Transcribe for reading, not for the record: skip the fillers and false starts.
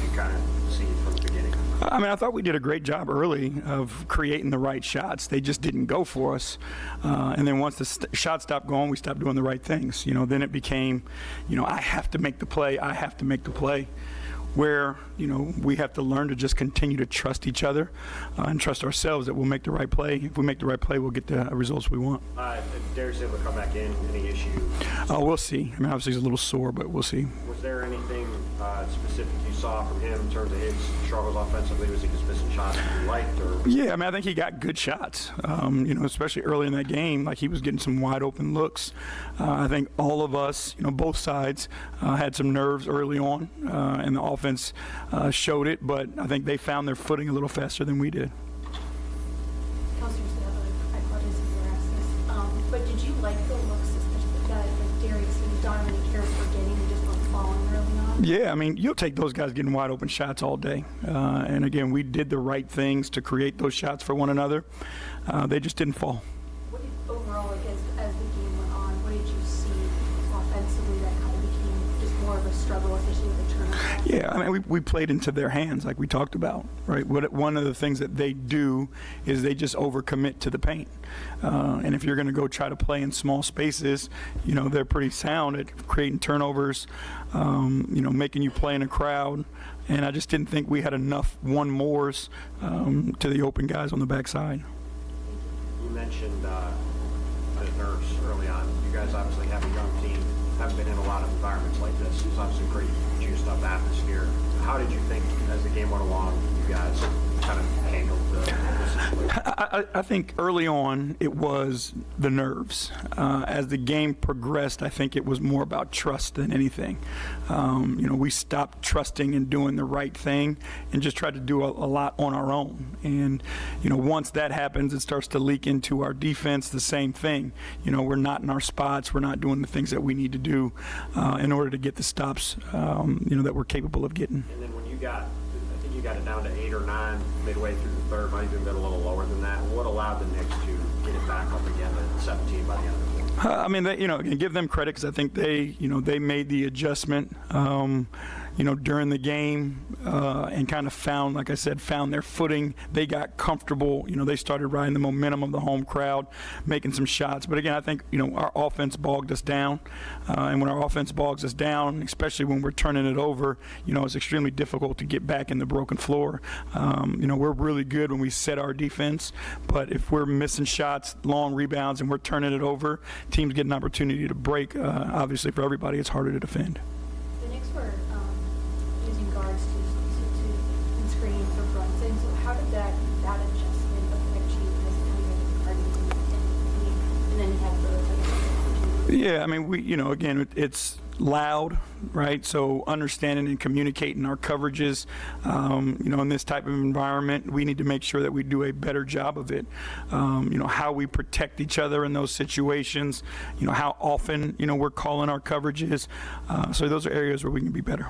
you kind of see from the beginning? I mean, I thought we did a great job early of creating the right shots. They just didn't go for us. And then once the shot stopped going, we stopped doing the right things. Then it became, I have to make the play. I have to make the play. Where, we have to learn to just continue to trust each other and trust ourselves that we'll make the right play. If we make the right play, we'll get the results we want. If Darius able to come back in, any issue? We'll see. I mean, obviously he's a little sore, but we'll see. Was there anything specific you saw from him in terms of his struggles offensively? Was he just missing shots that you liked? Or? Yeah, I mean, I think he got good shots, especially early in that game. Like, he was getting some wide open looks. I think all of us, both sides, had some nerves early on, and the offense showed it, but I think they found their footing a little faster than we did. Counselor Staff, I apologize if you were asked this, but did you like the looks that Darius and Donovan and Karis were getting and just weren't falling early on? Yeah, I mean, you'll take those guys getting wide open shots all day. And again, we did the right things to create those shots for one another. They just didn't fall. What did overall, as the game went on, what did you see offensively that kind of became just more of a struggle, especially with the turnover? Yeah, I mean, we played into their hands like we talked about, right? One of the things that they do is they just overcommit to the paint. And if you're going to go try to play in small spaces, they're pretty sound at creating turnovers, making you play in a crowd. And I just didn't think we had enough one-mores to the open guys on the backside. You mentioned the nerves early on. You guys obviously have a young team, haven't been in a lot of environments like this. It's obviously a pretty juiced up atmosphere. How did you think, as the game went along, you guys kind of handled the situation? I think early on it was the nerves. As the game progressed, I think it was more about trust than anything. We stopped trusting and doing the right thing and just tried to do a lot on our own. And, once that happens, it starts to leak into our defense, the same thing. We're not in our spots. We're not doing the things that we need to do in order to get the stops, that we're capable of getting. And then when you got it down to 8 or 9 midway through the third, might even been a little lower than that. What allowed the Knicks to get it back up again at 17 by the end of the quarter? I mean, again, give them credit because I think they made the adjustment, during the game and kind of found their footing. They got comfortable. They started riding the momentum of the home crowd, making some shots. But again, I think, our offense bogged us down. And when our offense bogs us down, especially when we're turning it over, it's extremely difficult to get back in the broken floor. We're really good when we set our defense. But if we're missing shots, long rebounds, and we're turning it over, teams get an opportunity to break. Obviously, for everybody, it's harder to defend. The Knicks were using guards to screen for Brunson. So how did that adjustment affect you as how you had guarding and then you have the Yeah, I mean, again, it's loud, right? So understanding and communicating our coverages, in this type of environment, we need to make sure that we do a better job of it. How we protect each other in those situations, how often, we're calling our coverages. So those are areas where we can be better.